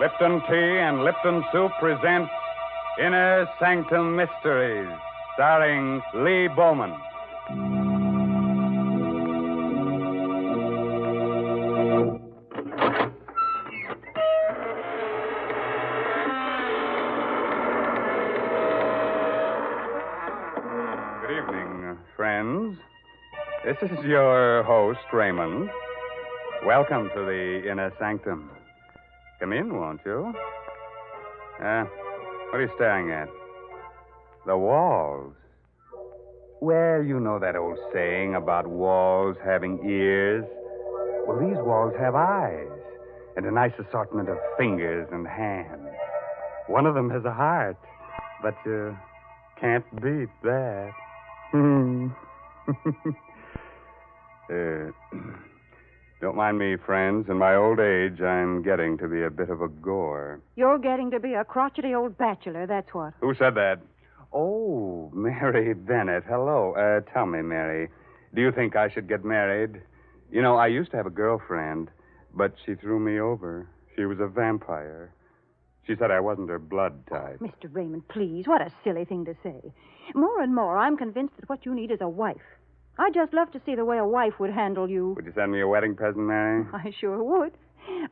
Lipton Tea and Lipton Soup present Inner Sanctum Mysteries, starring Lee Bowman. Good evening, friends. This is your host, Raymond. Welcome to the Inner Sanctum. Come in, won't you? What are you staring at? The walls. Well, you know that old saying about walls having ears. Well, these walls have eyes and a nice assortment of fingers and hands. One of them has a heart, but you can't beat that. Don't mind me, friends. In my old age, I'm getting to be a bit of a gore. You're getting to be a crotchety old bachelor, that's what. Who said that? Oh, Mary Bennett. Hello. Tell me, Mary, do you think I should get married? You know, I used to have a girlfriend, but she threw me over. She was a vampire. She said I wasn't her blood type. Mr. Raymond, please, what a silly thing to say. More and more, I'm convinced that what you need is a wife. I'd just love to see the way a wife would handle you. Would you send me a wedding present, Mary? I sure would.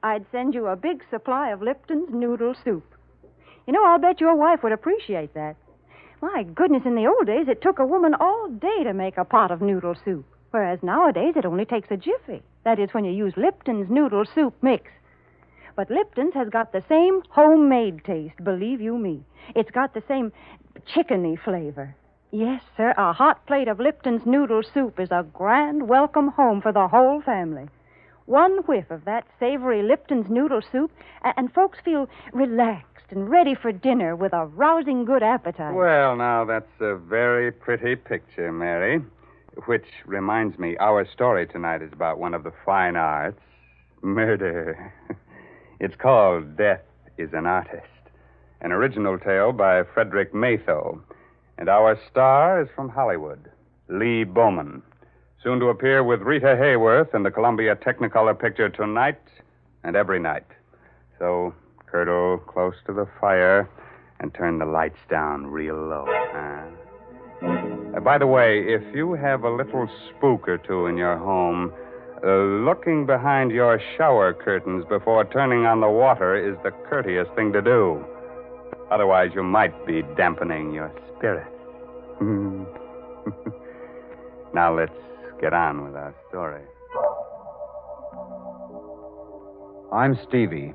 I'd send you a big supply of Lipton's noodle soup. You know, I'll bet your wife would appreciate that. My goodness, in the old days, it took a woman all day to make a pot of noodle soup, whereas nowadays it only takes a jiffy. That is, when you use Lipton's noodle soup mix. But Lipton's has got the same homemade taste, believe you me. It's got the same chickeny flavor. Yes, sir, a hot plate of Lipton's noodle soup is a grand welcome home for the whole family. One whiff of that savory Lipton's noodle soup, and folks feel relaxed and ready for dinner with a rousing good appetite. Well, now, that's a very pretty picture, Mary. Which reminds me, our story tonight is about one of the fine arts, murder. It's called Death is an Artist, an original tale by Frederick Maytho. And our star is from Hollywood, Lee Bowman, soon to appear with Rita Hayworth in the Columbia Technicolor picture Tonight and Every Night. So, curdle close to the fire and turn the lights down real low. By the way, if you have a little spook or two in your home, looking behind your shower curtains before turning on the water is the courteous thing to do. Otherwise, you might be dampening your spirit. Now let's get on with our story. I'm Stevie,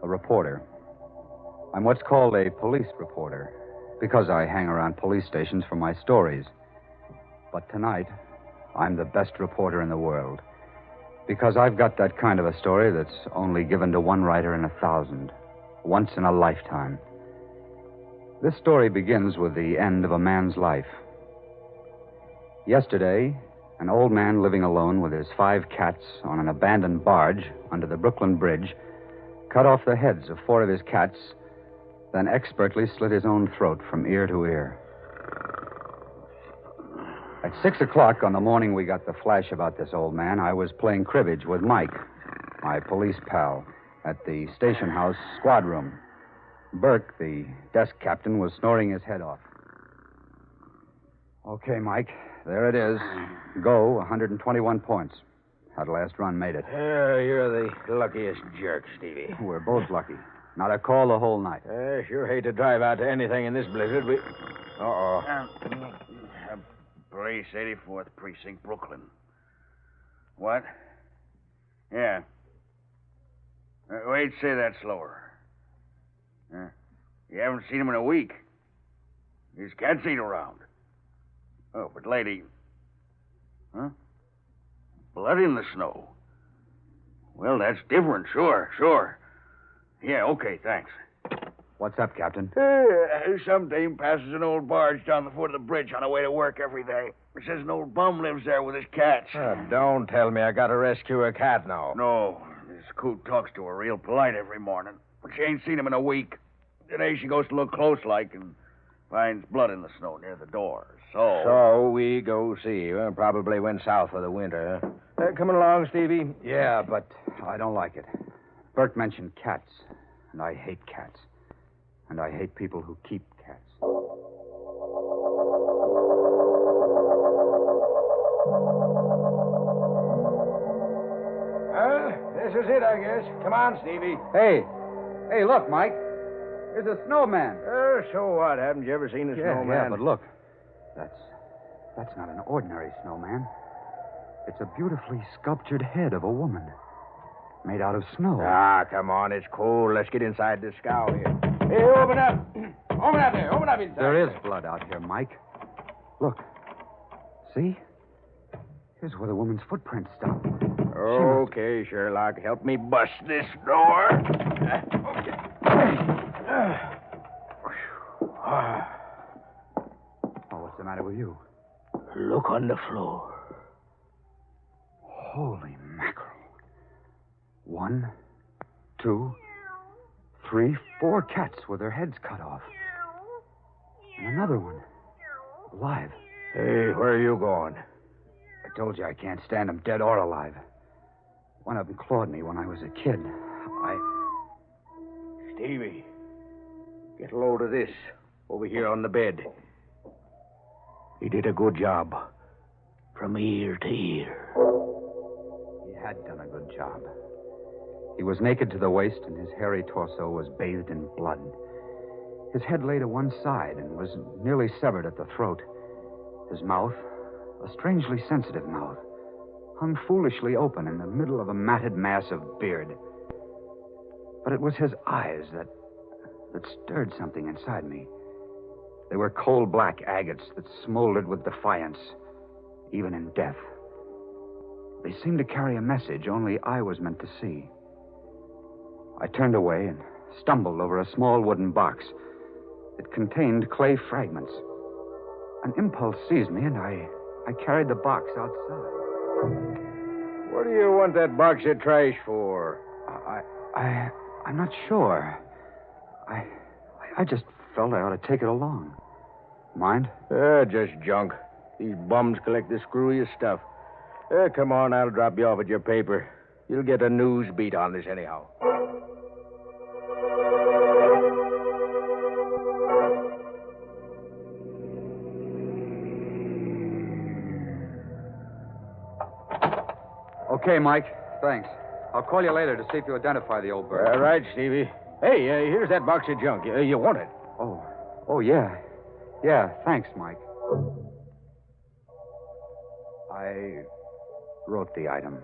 a reporter. I'm what's called a police reporter because I hang around police stations for my stories. But tonight, I'm the best reporter in the world because I've got that kind of a story that's only given to one writer in 1,000, once in a lifetime. This story begins with the end of a man's life. Yesterday, an old man living alone with his 5 cats on an abandoned barge under the Brooklyn Bridge cut off the heads of 4 of his cats, then expertly slit his own throat from ear to ear. At 6 o'clock on the morning we got the flash about this old man, I was playing cribbage with Mike, my police pal, at the station house squad room. Burke, the desk captain, was snoring his head off. Okay, Mike, there it is. Go, 121 points. That last run made it. You're the luckiest jerk, Stevie. We're both lucky. Not a call the whole night. Sure hate to drive out to anything in this blizzard. Uh-oh. Police, 84th Precinct, Brooklyn. What? Yeah. Wait, say that slower. You haven't seen him in a week. His cats ain't around. Oh, but lady... Huh? Blood in the snow. Well, that's different, sure. Yeah, okay, thanks. What's up, Captain? Some dame passes an old barge down the foot of the bridge on her way to work every day. Says an old bum lives there with his cats. Don't tell me I got to rescue a cat now. No, this coot talks to her real polite every morning. But she ain't seen him in a week. Today she goes to look close like and finds blood in the snow near the door. So we go see. Well, probably went south for the winter. Coming along, Stevie? Yeah, but I don't like it. Burke mentioned cats. And I hate cats. And I hate people who keep cats. Well, this is it, I guess. Come on, Stevie. Hey, look, Mike. There's a snowman. So what? Haven't you ever seen a snowman? Yeah, but look. That's not an ordinary snowman. It's a beautifully sculptured head of a woman. Made out of snow. Ah, come on. It's cold. Let's get inside this scow here. Hey, open up. Open up there. Open up inside. There is blood out here, Mike. Look. See? Here's where the woman's footprints stop. Okay, Sherlock. Help me bust this door. Okay. Oh, what's the matter with you? Look on the floor. Holy mackerel. 1, 2, 3, 4 cats with their heads cut off. And another one. Alive. Hey, where are you going? I told you I can't stand them dead or alive. One of them clawed me when I was a kid. Stevie, get a load of this over here on the bed. He did a good job. From ear to ear. He had done a good job. He was naked to the waist, and his hairy torso was bathed in blood. His head lay to one side and was nearly severed at the throat. His mouth, a strangely sensitive mouth, hung foolishly open in the middle of a matted mass of beard. But it was his eyes that stirred something inside me. They were cold black agates that smoldered with defiance, even in death. They seemed to carry a message only I was meant to see. I turned away and stumbled over a small wooden box. It contained clay fragments. An impulse seized me, and I carried the box outside. What do you want that box of trash for? I'm not sure. I just felt I ought to take it along. Mind? Just junk. These bums collect the screwiest stuff. Come on, I'll drop you off at your paper. You'll get a news beat on this anyhow. Okay, Mike. Thanks. I'll call you later to see if you identify the old bird. All right, Stevie. Hey, here's that box of junk. You want it? Oh, yeah. Yeah, thanks, Mike. I wrote the item.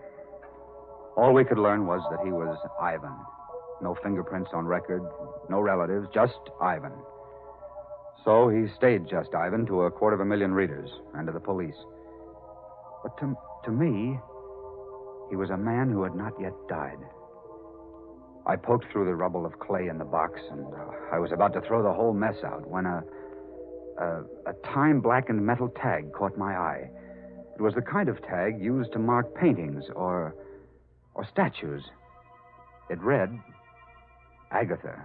All we could learn was that he was Ivan. No fingerprints on record, no relatives, just Ivan. So he stayed just Ivan to 250,000 readers and to the police. But to me, he was a man who had not yet died. I poked through the rubble of clay in the box, and I was about to throw the whole mess out when a time-blackened metal tag caught my eye. It was the kind of tag used to mark paintings or statues. It read, Agatha,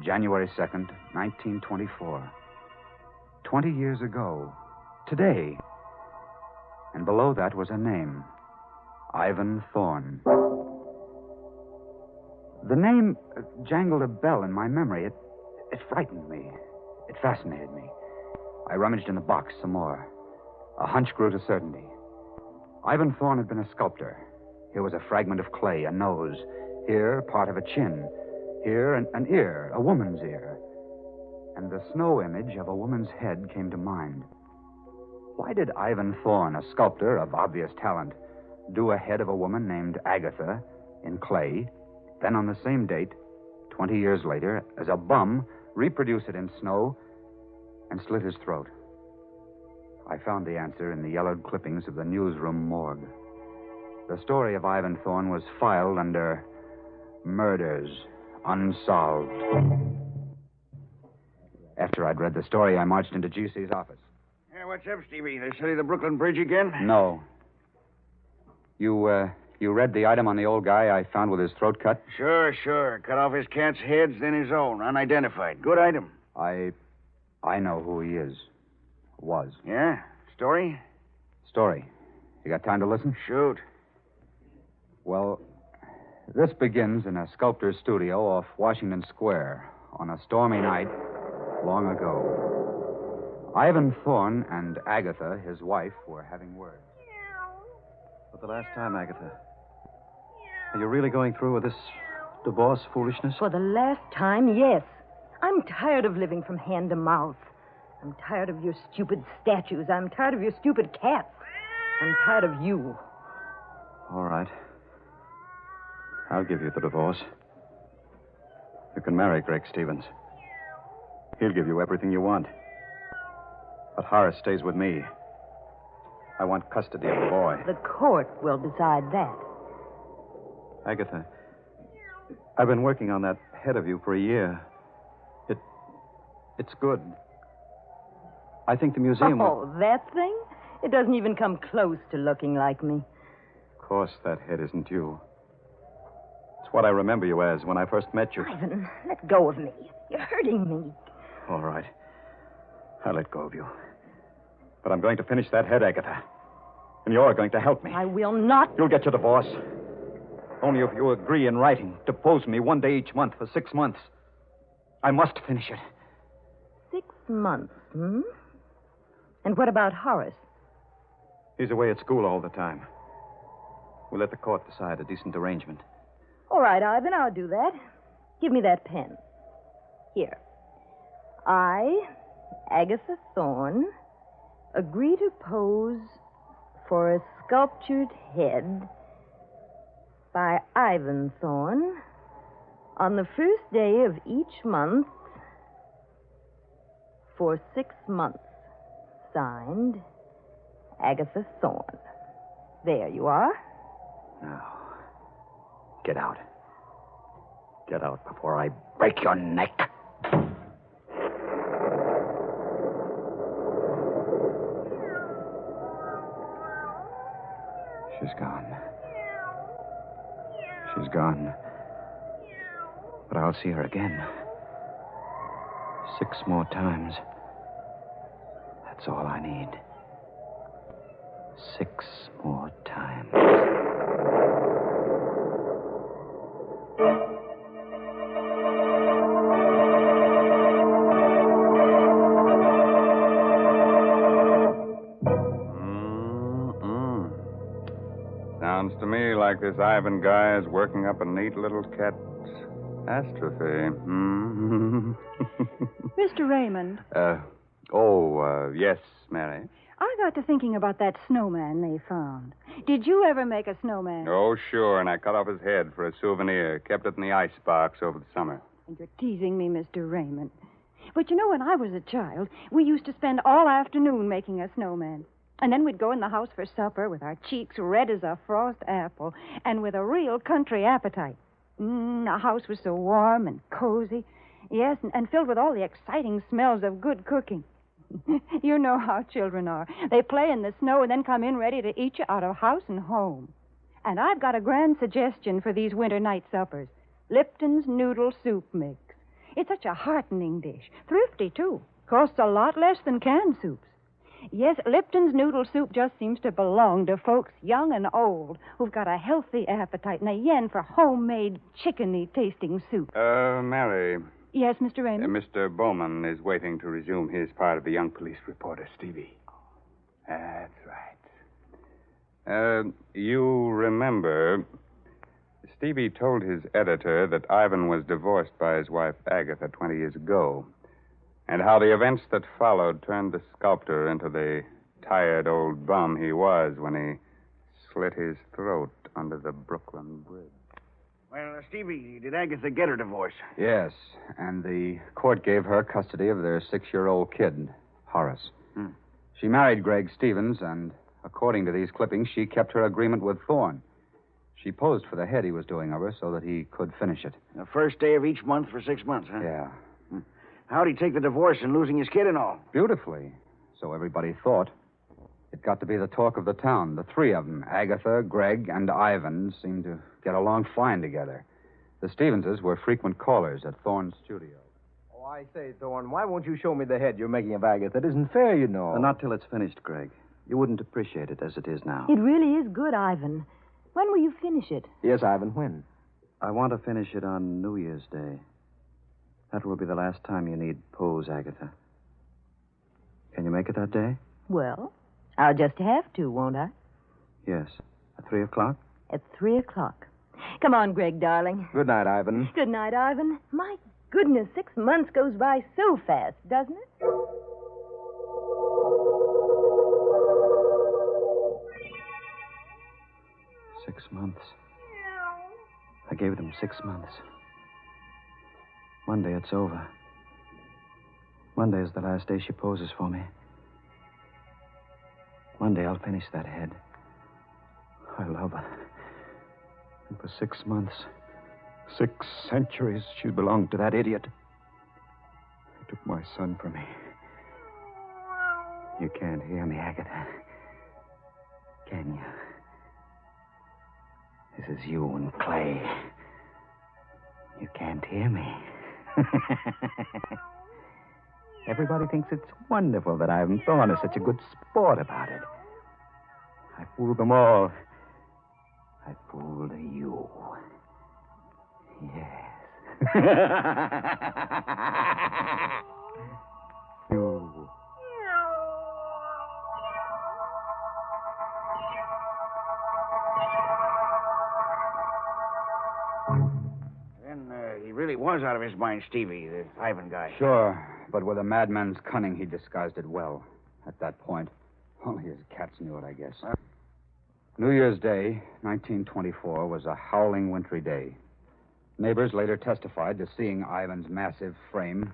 January 2nd, 1924. 20 years ago, today. And below that was a name, Ivan Thorne. The name jangled a bell in my memory. It frightened me. It fascinated me. I rummaged in the box some more. A hunch grew to certainty. Ivan Thorne had been a sculptor. Here was a fragment of clay, a nose. Here, part of a chin. Here, an ear, a woman's ear. And the snow image of a woman's head came to mind. Why did Ivan Thorne, a sculptor of obvious talent, do a head of a woman named Agatha in clay, then on the same date, 20 years later, as a bum, reproduce it in snow and slit his throat? I found the answer in the yellowed clippings of the newsroom morgue. The story of Ivan Thorne was filed under Murders Unsolved. After I'd read the story, I marched into GC's office. Yeah, what's up, Stevie? They study the Brooklyn Bridge again? No. You read the item on the old guy I found with his throat cut? Sure. Cut off his cat's heads, then his own. Unidentified. Good item. I know who he is. Was. Yeah? Story? Story. You got time to listen? Shoot. Well, This begins in a sculptor's studio off Washington Square on a stormy night long ago. Ivan Thorne and Agatha, his wife, were having words. For the last time, Agatha, are you really going through with this divorce foolishness? For the last time, yes. I'm tired of living from hand to mouth. I'm tired of your stupid statues. I'm tired of your stupid cats. I'm tired of you. All right. I'll give you the divorce. You can marry Greg Stevens. He'll give you everything you want. But Horace stays with me. I want custody of the boy. The court will decide that. Agatha, I've been working on that head of you for a year. It's good. I think the museum Oh, that thing? It doesn't even come close to looking like me. Of course, that head isn't you. It's what I remember you as when I first met you. Ivan, let go of me. You're hurting me. All right. I'll let go of you. But I'm going to finish that head, Agatha. And you're going to help me. I will not. You'll get your divorce. Only if you agree in writing to depose me one day each month for 6 months. I must finish it. 6 months, hmm? And what about Horace? He's away at school all the time. We'll let the court decide a decent arrangement. All right, Ivan, I'll do that. Give me that pen. Here. I, Agatha Thorne, agree to pose for a sculptured head by Ivan Thorne on the first day of each month for 6 months. Signed, Agatha Thorne. There you are. Now, get out. Get out before I break your neck. She's gone. She's gone. But I'll see her again. 6 more times. That's all I need. 6 more times. Sounds to me like this Ivan guy is working up a neat little catastrophe. Mr. Raymond. Yes, Mary. I got to thinking about that snowman they found. Did you ever make a snowman? Oh, sure, and I cut off his head for a souvenir. Kept it in the icebox over the summer. And you're teasing me, Mr. Raymond. But you know, when I was a child, we used to spend all afternoon making a snowman. And then we'd go in the house for supper with our cheeks red as a frost apple and with a real country appetite. The house was so warm and cozy. Yes, and filled with all the exciting smells of good cooking. You know how children are. They play in the snow and then come in ready to eat you out of house and home. And I've got a grand suggestion for these winter night suppers. Lipton's Noodle Soup Mix. It's such a heartening dish. Thrifty, too. Costs a lot less than canned soups. Yes, Lipton's Noodle Soup just seems to belong to folks young and old who've got a healthy appetite and a yen for homemade chickeny tasting soup. Mary. Yes, Mr. Raymond? Mr. Bowman is waiting to resume his part of the young police reporter, Stevie. That's right. You remember, Stevie told his editor that Ivan was divorced by his wife, Agatha, 20 years ago, and how the events that followed turned the sculptor into the tired old bum he was when he slit his throat under the Brooklyn Bridge. Well, Stevie, did Agatha get her divorce? Yes, and the court gave her custody of their 6-year-old kid, Horace. She married Greg Stevens, and according to these clippings, she kept her agreement with Thorne. She posed for the head he was doing of her so that he could finish it. The first day of each month for 6 months, huh? Yeah. How'd he take the divorce and losing his kid and all? Beautifully. So everybody thought. It got to be the talk of the town. The three of them, Agatha, Greg, and Ivan, seemed to get along fine together. The Stevenses were frequent callers at Thorne's studio. Oh, I say, Thorne, why won't you show me the head you're making of Agatha? It isn't fair, you know. Not till it's finished, Greg. You wouldn't appreciate it as it is now. It really is good, Ivan. When will you finish it? Yes, Ivan, when? I want to finish it on New Year's Day. That will be the last time you need pose, Agatha. Can you make it that day? Well, I'll just have to, won't I? Yes. At 3 o'clock? At 3 o'clock. Come on, Greg, darling. Good night, Ivan. Good night, Ivan. My goodness, 6 months goes by so fast, doesn't it? Six months. I gave them 6 months. Monday, it's over. Monday is the last day she poses for me. Monday, I'll finish that head. I love her. And for 6 months, 6 centuries, she belonged to that idiot. He took my son from me. You can't hear me, Agatha. Can you? This is you and Clay. You can't hear me. Everybody thinks it's wonderful that Ivan Thorne is such a good sport about it. I fooled them all. I fooled you. Yes. You. Then he really was out of his mind, Stevie, the Ivan guy. Sure, but with a madman's cunning, he disguised it well. At that point, only his cats knew it, I guess. New Year's Day, 1924, was a howling wintry day. Neighbors later testified to seeing Ivan's massive frame,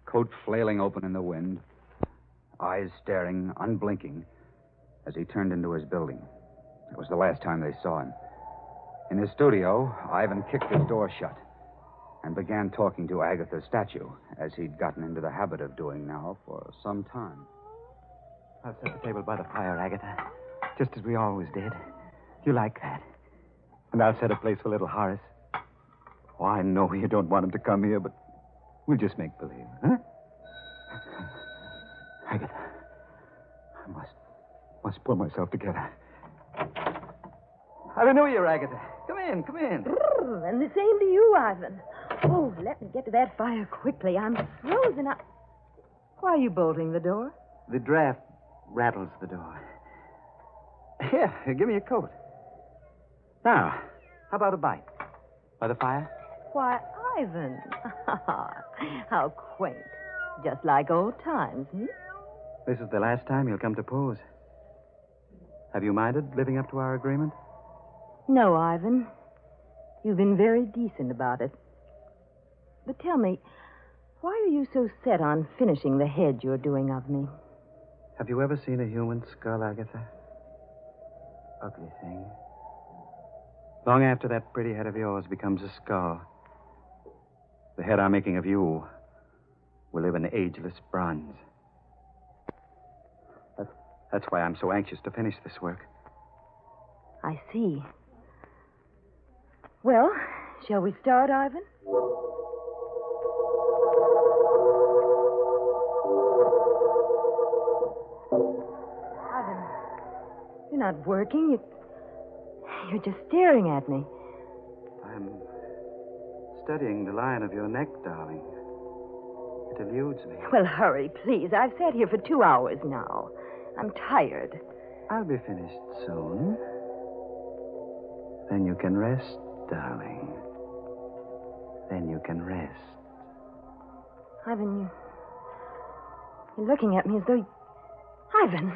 coat flailing open in the wind, eyes staring, unblinking, as he turned into his building. It was the last time they saw him. In his studio, Ivan kicked his door shut and began talking to Agatha's statue, as he'd gotten into the habit of doing now for some time. I'll set the table by the fire, Agatha, just as we always did. You like that? And I'll set a place for little Horace. Oh, I know you don't want him to come here, but we'll just make believe, huh? Agatha, I must pull myself together. Happy New Year, Agatha. Come in, come in. And the same to you, Ivan. Oh, let me get to that fire quickly. I'm frozen up. Why are you bolting the door? The draft rattles the door. Here, give me a coat. Now, how about a bite? By the fire? Why, Ivan. How quaint. Just like old times, hmm? This is the last time you'll come to pose. Have you minded living up to our agreement? No, Ivan. You've been very decent about it. But tell me, why are you so set on finishing the head you're doing of me? Have you ever seen a human skull, Agatha? Ugly thing. Long after that pretty head of yours becomes a skull, the head I'm making of you will live in ageless bronze. That's why I'm so anxious to finish this work. I see. Well, shall we start, Ivan? Ivan, you're not working. You're just staring at me. I'm studying the line of your neck, darling. It eludes me. Well, hurry, please. I've sat here for 2 hours now. I'm tired. I'll be finished soon. Then you can rest, darling. Then you can rest. Ivan, you're looking at me as though... Ivan!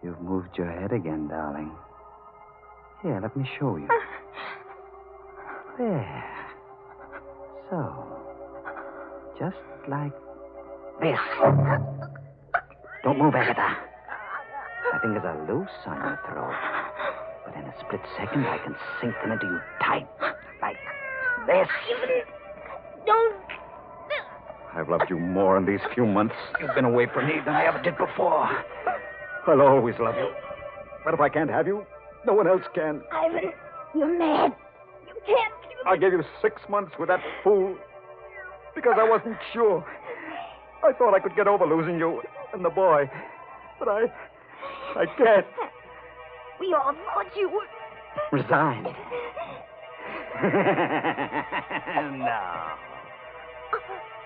You've moved your head again, darling. Here, let me show you. There. So. Just like this. Don't move, Agatha. My fingers are loose on your throat. But in a split second, I can sink them into you tight. Like this. Don't... I've loved you more in these few months you've been away from me than I ever did before. I'll always love you. But if I can't have you, no one else can. Ivan, you're mad. You can't... I gave you 6 months with that fool because I wasn't sure. I thought I could get over losing you and the boy. But I can't. We all thought you were... Resigned. No.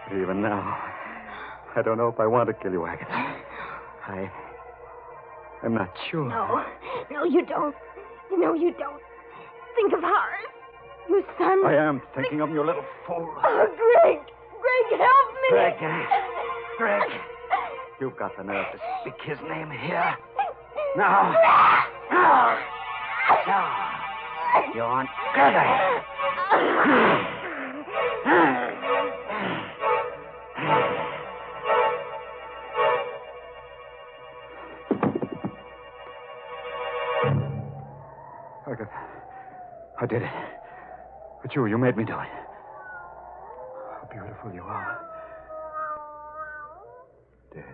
But even now, I don't know if I want to kill you, Agatha. I'm not sure. No, you don't. No, you don't. Think of Horace. Your son. I am thinking of you, little fool. Oh, Greg. Greg, help me. Greg. You've got the nerve to speak his name here. No. You aren't Gregory. Agatha, I did it. But you made me do it. How beautiful you are. Dead.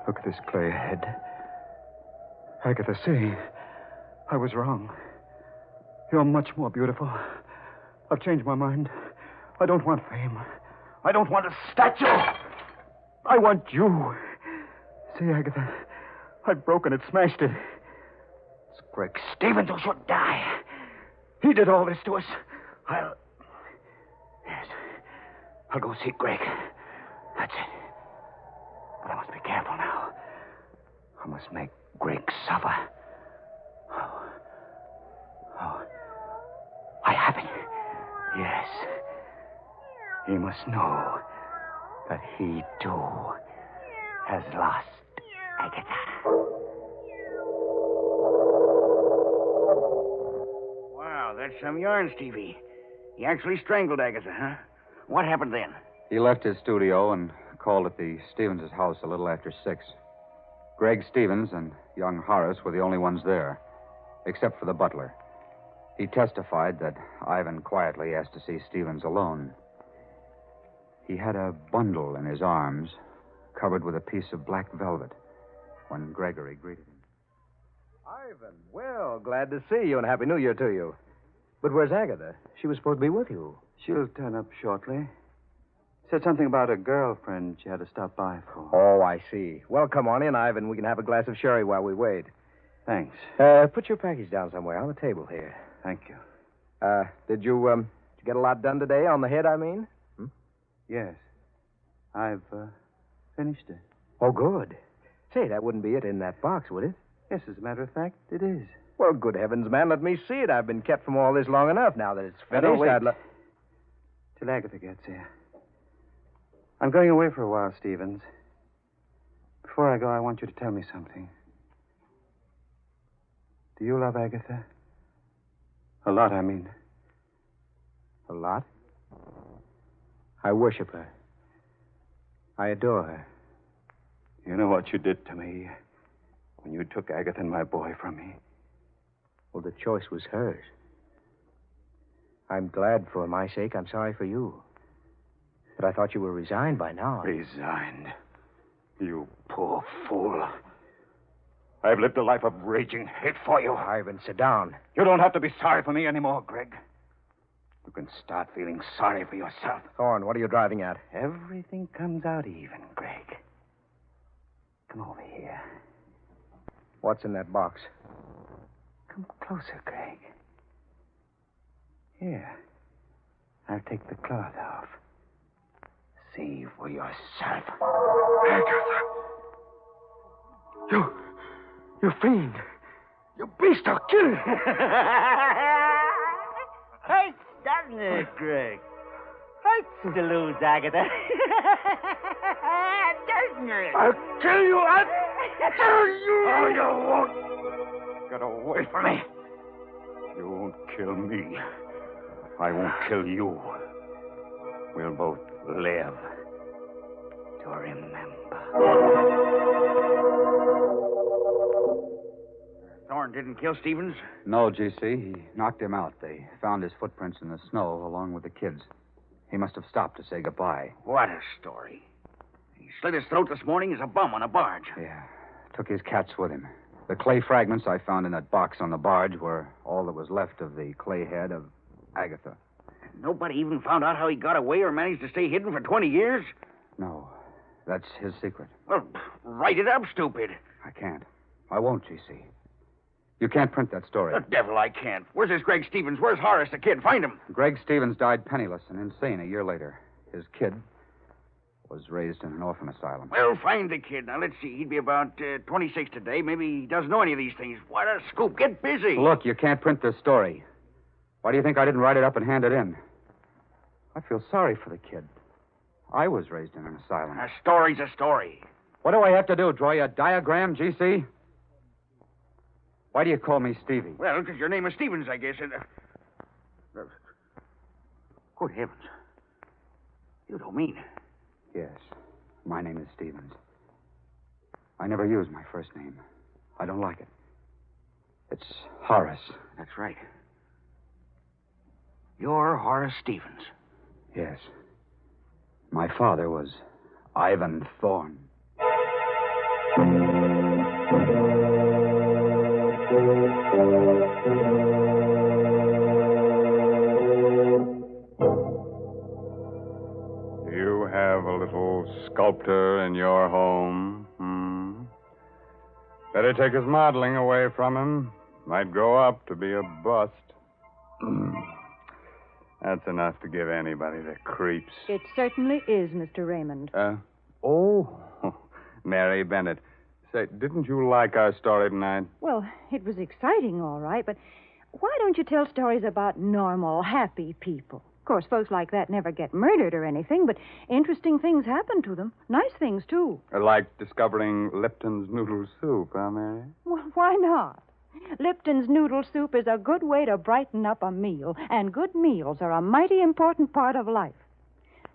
Look at this clay head. Agatha, see, I was wrong. You're much more beautiful. I've changed my mind. I don't want fame. I don't want a statue. I want you. See, Agatha, I've broken it, smashed it. It's Greg Stevens who should die. He did all this to us. I'll go see Greg. That's it. But I must be careful now. I must make Greg suffer. Oh. I have it. Yes. He must know that he, too, has lost Agatha. Wow, that's some yarn, Stevie. He actually strangled Agatha, huh? What happened then? He left his studio and called at the Stevens' house a little after 6. Greg Stevens and young Horace were the only ones there, except for the butler. He testified that Ivan quietly asked to see Stevens alone. He had a bundle in his arms, covered with a piece of black velvet, when Gregory greeted him. Ivan, well, glad to see you, and Happy New Year to you. But where's Agatha? She was supposed to be with you. She'll turn up shortly. Said something about a girlfriend she had to stop by for. Oh, I see. Well, come on in, Ivan. We can have a glass of sherry while we wait. Thanks. Put your package down somewhere on the table here. Thank you. Did you get a lot done today? On the head, I mean? Yes. I've finished it. Oh, good. Say, that wouldn't be it in that box, would it? Yes, as a matter of fact, it is. Well, good heavens, man, let me see it. I've been kept from all this long enough now that it's finished. No, wait. Till Agatha gets here. I'm going away for a while, Stevens. Before I go, I want you to tell me something. Do you love Agatha? A lot, I mean. A lot? I worship her. I adore her. You know what you did to me when you took Agatha and my boy from me? Well, the choice was hers. I'm glad for my sake. I'm sorry for you. But I thought you were resigned by now. Resigned? You poor fool. I've lived a life of raging hate for you. Ivan, sit down. You don't have to be sorry for me anymore, Greg. You can start feeling sorry for yourself. Go on, what are you driving at? Everything comes out even, Greg. Come over here. What's in that box? Come closer, Greg. Here. I'll take the cloth off. See for yourself. Agatha! You fiend! You beast, I'll kill you! Hurts, doesn't it, Greg? Hurts to lose Agatha. Doesn't it? I'll kill you! I'll kill you! Oh, you won't! Get away from me. You won't kill me. I won't kill you. We'll both live to remember. Thorne didn't kill Stevens? No, GC. He knocked him out. They found his footprints in the snow along with the kids. He must have stopped to say goodbye. What a story. He slit his throat this morning as a bum on a barge. Yeah. Took his cats with him. The clay fragments I found in that box on the barge were all that was left of the clay head of Agatha. Nobody even found out how he got away or managed to stay hidden for 20 years? No. That's his secret. Well, write it up, stupid. I can't. I won't, GC. You can't print that story. The devil I can't. Where's this Greg Stevens? Where's Horace, the kid? Find him. Greg Stevens died penniless and insane a year later. His kid was raised in an orphan asylum. Well, find the kid. Now, let's see. He'd be about 26 today. Maybe he doesn't know any of these things. What a scoop. Get busy. Look, you can't print this story. Why do you think I didn't write it up and hand it in? I feel sorry for the kid. I was raised in an asylum. A story's a story. What do I have to do? Draw you a diagram, GC? Why do you call me Stevie? Well, because your name is Stevens, I guess. And, good heavens. You don't mean... Yes, my name is Stevens. I never use my first name. I don't like it. It's Horace. That's right. You're Horace Stevens. Yes. My father was Ivan Thorne. You have a little sculptor in your home. Better take his modeling away from him. Might grow up to be a bust. That's enough to give anybody the creeps. It certainly is, Mr. Raymond. Mary Bennett. Say, didn't you like our story tonight? Well, it was exciting, all right, but why don't you tell stories about normal, happy people? Of course, folks like that never get murdered or anything, but interesting things happen to them. Nice things, too. Like discovering Lipton's noodle soup, huh, Mary? Well, why not? Lipton's noodle soup is a good way to brighten up a meal, and good meals are a mighty important part of life.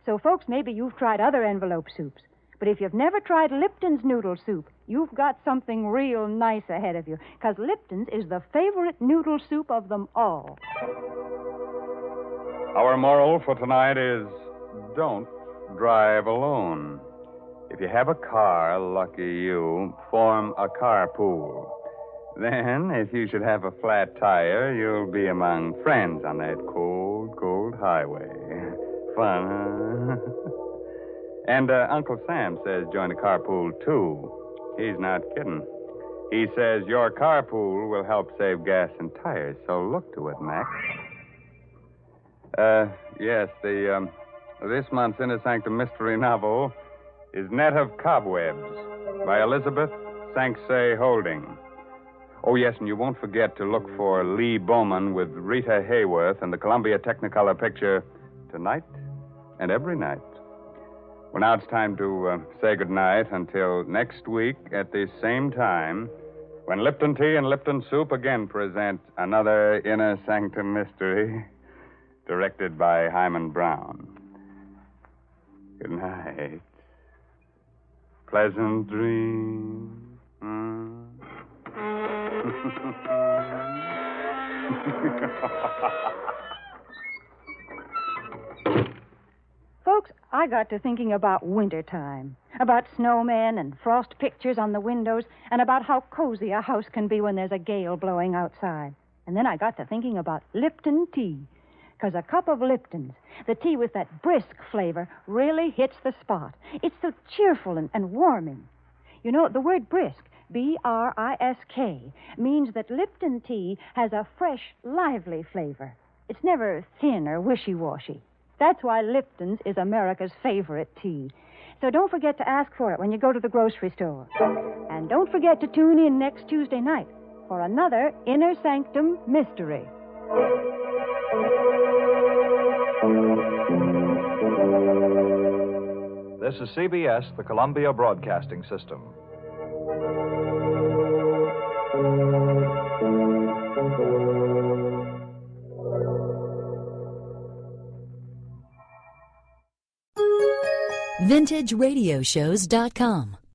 So, folks, maybe you've tried other envelope soups, but if you've never tried Lipton's noodle soup, you've got something real nice ahead of you, because Lipton's is the favorite noodle soup of them all. Our moral for tonight is don't drive alone. If you have a car, lucky you, form a carpool. Then, if you should have a flat tire, you'll be among friends on that cold, cold highway. Fun, huh? And Uncle Sam says join the carpool, too. He's not kidding. He says your carpool will help save gas and tires, so look to it, Mac. Yes, this month's Inner Sanctum Mystery novel is Net of Cobwebs by Elizabeth Sanksay Holding. Oh, yes, and you won't forget to look for Lee Bowman with Rita Hayworth and the Columbia Technicolor picture Tonight and Every Night. Well, now it's time to say goodnight until next week at the same time when Lipton Tea and Lipton Soup again present another Inner Sanctum Mystery directed by Himan Brown. Good night. Pleasant dreams. Folks, I got to thinking about wintertime, about snowmen and frost pictures on the windows, and about how cozy a house can be when there's a gale blowing outside. And then I got to thinking about Lipton tea, because a cup of Lipton's, the tea with that brisk flavor, really hits the spot. It's so cheerful and warming. You know, the word brisk, B-R-I-S-K, means that Lipton tea has a fresh, lively flavor. It's never thin or wishy-washy. That's why Lipton's is America's favorite tea. So don't forget to ask for it when you go to the grocery store. And don't forget to tune in next Tuesday night for another Inner Sanctum Mystery. This is CBS, the Columbia Broadcasting System. VintageRadioshows.com